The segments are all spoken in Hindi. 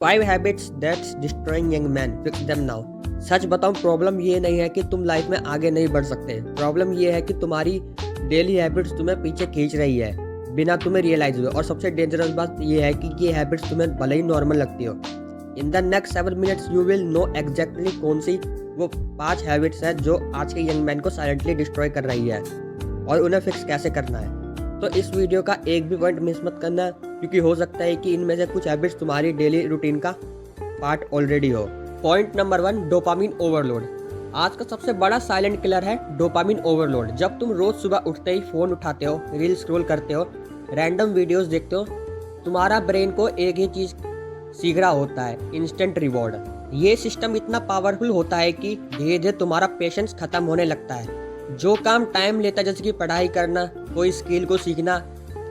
5 habits that's destroying young man, fix them now. सच बताऊं, प्रॉब्लम ये नहीं है कि तुम लाइफ में आगे नहीं बढ़ सकते। प्रॉब्लम ये है कि तुम्हारी डेली हैबिट्स तुम्हें पीछे खींच रही है बिना तुम्हें रियलाइज हुए। और सबसे डेंजरस बात ये है कि ये हैबिट्स तुम्हें भले ही नॉर्मल लगती हो, in the next 7 minutes you will know exactly कौन सी वो 5 हैबिट्स है जो आज के यंग मैन को साइलेंटली डिस्ट्रॉय कर रही है और उन्हें फिक्स कैसे करना है। तो इस वीडियो का एक भी पॉइंट मिस मत करना, क्योंकि हो सकता है कि इनमें से कुछ हैबिट्स तुम्हारी डेली रूटीन का पार्ट ऑलरेडी हो। Point number 1, dopamine overload. आज का सबसे बड़ा साइलेंट किलर है डोपामिन ओवरलोड। जब तुम रोज सुबह उठते ही फोन उठाते हो, रील स्क्रॉल करते हो, रैंडम वीडियोस देखते हो, तुम्हारा ब्रेन को एक ही चीज सीख रहा होता है, इंस्टेंट रिवॉर्ड। ये सिस्टम इतना पावरफुल होता है कि धीरे धीरे तुम्हारा पेशेंस खत्म होने लगता है। जो काम टाइम लेता है, जैसे कि पढ़ाई करना, कोई स्किल को सीखना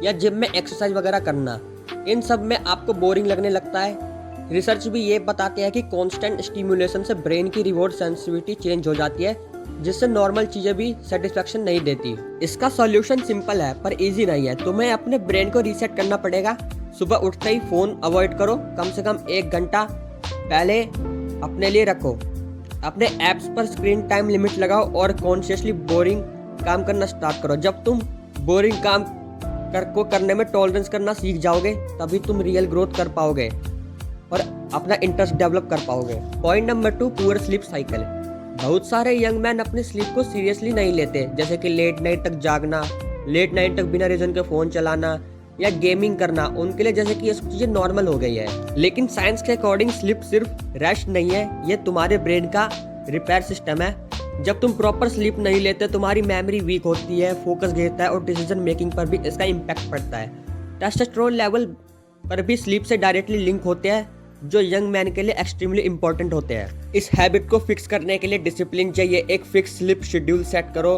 या जिम में एक्सरसाइज वगैरह करना, इन सब में आपको बोरिंग लगने लगता है। रिसर्च भी ये बताते हैं कि कांस्टेंट स्टिमुलेशन से ब्रेन की रिवॉर्ड सेंसिटिविटी चेंज हो जाती है, जिससे नॉर्मल चीजें भी सेटिस्फेक्शन नहीं देती। इसका सॉल्यूशन सिंपल है पर इजी नहीं है। तुम्हें अपने ब्रेन को रीसेट करना पड़ेगा। सुबह उठते ही फोन अवॉइड करो, कम से कम 1 घंटा पहले अपने लिए रखो। अपने ऐप्स पर स्क्रीन टाइम लिमिट लगाओ और कॉन्शियसली बोरिंग काम करना स्टार्ट करो। जब तुम बोरिंग काम करने में टॉलरेंस करना सीख जाओगे, तभी तुम रियल ग्रोथ कर पाओगे और अपना इंटरेस्ट डेवलप कर पाओगे। Point number 2, poor sleep cycle. बहुत सारे यंग मैन अपनी स्लीप को सीरियसली नहीं लेते, जैसे कि लेट नाइट तक जागना, लेट नाइट तक बिना रीजन के फोन चलाना या गेमिंग करना। उनके लिए जैसे कि ये सब चीजें नॉर्मल हो गई है। लेकिन साइंस के अकॉर्डिंग स्लीप सिर्फ रेस्ट नहीं है, ये तुम्हारे ब्रेन का रिपेयर सिस्टम है। जब तुम प्रॉपर स्लीप नहीं लेते, तुम्हारी मेमोरी वीक होती है, फोकस गिरता है और डिसीजन मेकिंग पर भी इसका इम्पैक्ट पड़ता है। टेस्टोस्टेरोन लेवल पर भी स्लीप से डायरेक्टली लिंक होते हैं, जो यंग मैन के लिए एक्सट्रीमली इंपॉर्टेंट होते हैं। इस हैबिट को फिक्स करने के लिए डिसिप्लिन चाहिए। एक फिक्स स्लीप शेड्यूल सेट करो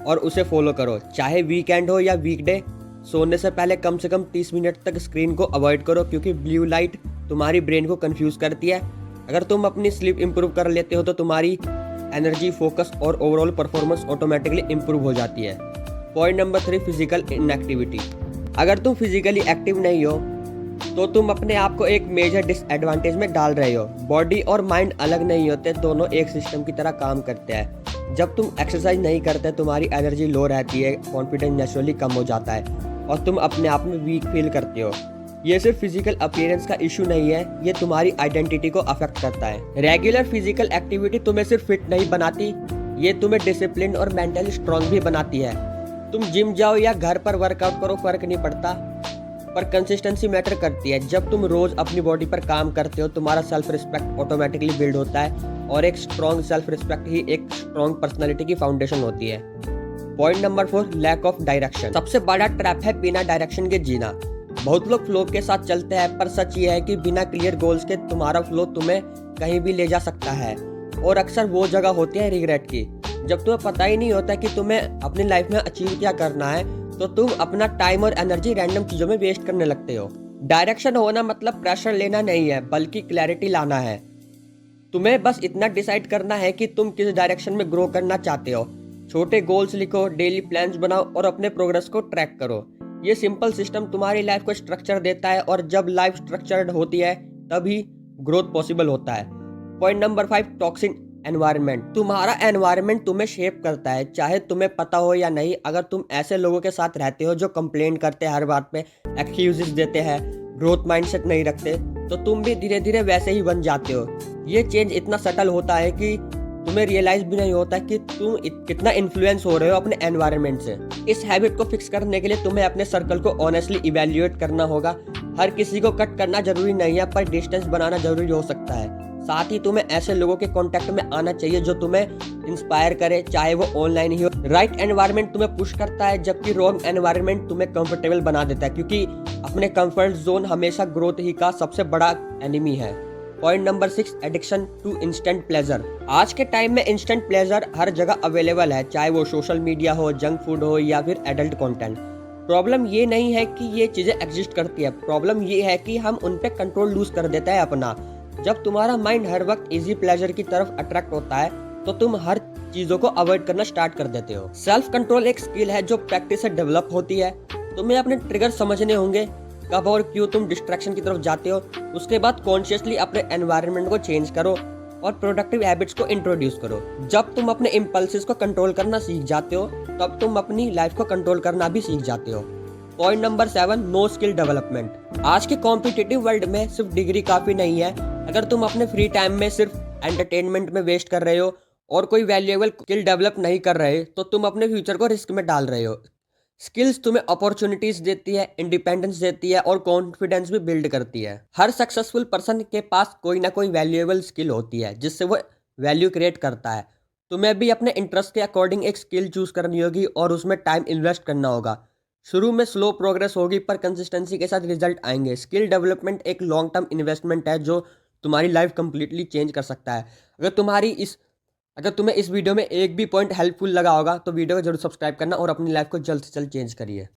और उसे फॉलो करो, चाहे वीकेंड हो या वीकडे। सोने से पहले कम से कम 30 मिनट तक स्क्रीन को अवॉइड करो, क्योंकि ब्लू लाइट तुम्हारी ब्रेन को कंफ्यूज करती है। अगर तुम अपनी स्लीप इंप्रूव कर लेते हो तो तुम्हारी एनर्जी, फोकस और ओवरऑल परफॉर्मेंस ऑटोमेटिकली इंप्रूव हो जाती है। Point number 3, physical inactivity. अगर तुम फिजिकली एक्टिव नहीं हो तो तुम अपने आप को एक मेजर डिसएडवांटेज में डाल रहे हो। बॉडी और माइंड अलग नहीं होते, दोनों एक सिस्टम की तरह काम करते हैं। जब तुम एक्सरसाइज नहीं करते, तुम्हारी एनर्जी लो रहती है, कॉन्फिडेंस नेचुरली कम हो जाता है और तुम अपने आप में वीक फील करते हो। ये सिर्फ फिजिकल अपीयरेंस का इशू नहीं है, ये तुम्हारी आइडेंटिटी को अफेक्ट करता है। रेगुलर फिजिकल एक्टिविटी तुम्हें सिर्फ फिट नहीं बनाती, ये तुम्हें डिसिप्लिन और मेंटली स्ट्रांग भी बनाती है। तुम जिम जाओ या घर पर वर्कआउट करो, फर्क नहीं पड़ता, पर कंसिस्टेंसी मैटर करती है। जब तुम रोज अपनी बॉडी पर काम करते हो, तुम्हारा सेल्फ रिस्पेक्ट ऑटोमेटिकली बिल्ड होता है और एक स्ट्रॉन्ग सेल्फ रिस्पेक्ट ही एक स्ट्रॉन्ग पर्सनालिटी की फाउंडेशन होती है। Point number 4, lack of direction. सबसे बड़ा ट्रैप है बिना डायरेक्शन के जीना। बहुत लोग फ्लो के साथ चलते हैं, पर सच ये है कि बिना क्लियर गोल्स के तुम्हारा फ्लो तुम्हें कहीं भी ले जा सकता है। और अक्सर वो जगह होती है रिग्रेट की, जब तुम्हें पता ही नहीं होता कि तुम्हें अपनी लाइफ में अचीव क्या करना है, तो तुम अपना टाइम और एनर्जी रैंडम चीजों में वेस्ट करने लगते हो। डायरेक्शन होना मतलब प्रेशर लेना नहीं है, बल्कि क्लैरिटी लाना है। तुम्हें बस इतना डिसाइड करना है कि तुम किस डायरेक्शन में ग्रो करना चाहते हो। छोटे गोल्स लिखो, डेली प्लान्स बनाओ और अपने प्रोग्रेस को ट्रैक करो। ये सिंपल सिस्टम तुम्हारी लाइफ को स्ट्रक्चर देता है, और जब लाइफ स्ट्रक्चर्ड होती है तभी ग्रोथ पॉसिबल होता है। Point number 5, toxic environment. तुम्हारा एनवायरनमेंट तुम्हें शेप करता है, चाहे तुम्हें पता हो या नहीं। अगर तुम ऐसे लोगों के साथ रहते हो जो कंप्लेंट करते हैं, हर बात में एक्सक्यूजेस देते हैं, ग्रोथ माइंडसेट नहीं रखते, तो तुम भी धीरे धीरे वैसे ही बन जाते हो। ये चेंज इतना सटल होता है कि तुम्हें रियलाइज भी नहीं होता कि तुम कितना इन्फ्लुएंस हो रहे हो अपने एनवायरनमेंट से। इस हैबिट को फिक्स करने के लिए तुम्हें अपने सर्कल को ऑनेस्टली इवैल्यूएट करना होगा। हर किसी को कट करना जरूरी नहीं है, पर डिस्टेंस बनाना जरूरी हो सकता है। साथ ही तुम्हें ऐसे लोगों के कांटेक्ट में आना चाहिए जो तुम्हें इंस्पायर करे, चाहे वो ऑनलाइन ही हो। राइट एनवायरनमेंट तुम्हें पुश करता है, जबकि रॉन्ग एनवायरनमेंट तुम्हें कंफर्टेबल बना देता है, क्योंकि अपने कंफर्ट जोन हमेशा ग्रोथ ही का सबसे बड़ा एनिमी है। Point number 6, addiction to instant pleasure. आज के टाइम में इंस्टेंट प्लेजर हर जगह अवेलेबल है, चाहे वो सोशल मीडिया हो, जंक फूड हो या फिर एडल्ट कंटेंट। प्रॉब्लम ये नहीं है कि ये चीजें एग्जिस्ट करती है, प्रॉब्लम ये है कि हम उन पे कंट्रोल लूज कर देता है अपना। जब तुम्हारा माइंड हर वक्त इजी प्लेजर की तरफ अट्रैक्ट होता है, तो तुम हर चीजों को अवॉइड करना स्टार्ट कर देते हो। सेल्फ कंट्रोल एक स्किल है जो प्रैक्टिस से डेवलप होती है। तुम्हें अपने ट्रिगर समझने होंगे, कब और क्यों तुम डिस्ट्रैक्शन की तरफ जाते हो। उसके बाद कॉन्शियसली अपने एनवायरनमेंट को चेंज करो और प्रोडक्टिव हैबिट्स को इंट्रोड्यूस करो। जब तुम अपने इम्पल्सिस को कंट्रोल करना सीख जाते हो तब तुम अपनी लाइफ को कंट्रोल करना भी सीख जाते हो। Point number 7, no skill development. आज के कॉम्पिटिटिव वर्ल्ड में सिर्फ डिग्री काफ़ी नहीं है। अगर तुम अपने फ्री टाइम में सिर्फ एंटरटेनमेंट में वेस्ट कर रहे हो और कोई वैल्यूएबल स्किल डेवलप नहीं कर रहे तो तुम अपने फ्यूचर को रिस्क में डाल रहे हो। स्किल्स तुम्हें अपॉर्चुनिटीज देती है, इंडिपेंडेंस देती है और कॉन्फिडेंस भी बिल्ड करती है। हर सक्सेसफुल पर्सन के पास कोई ना कोई वैल्यूएबल स्किल होती है जिससे वो वैल्यू क्रिएट करता है। तुम्हें भी अपने इंटरेस्ट के अकॉर्डिंग एक स्किल चूज करनी होगी और उसमें टाइम इन्वेस्ट करना होगा। शुरू में स्लो प्रोग्रेस होगी पर कंसिस्टेंसी के साथ रिजल्ट आएंगे। स्किल डेवलपमेंट एक लॉन्ग टर्म इन्वेस्टमेंट है जो तुम्हारी लाइफ कंप्लीटली चेंज कर सकता है। अगर तुम्हें इस वीडियो में एक भी पॉइंट हेल्पफुल लगा होगा तो वीडियो को जरूर सब्सक्राइब करना और अपनी लाइफ को जल्द से जल्द चेंज करिए।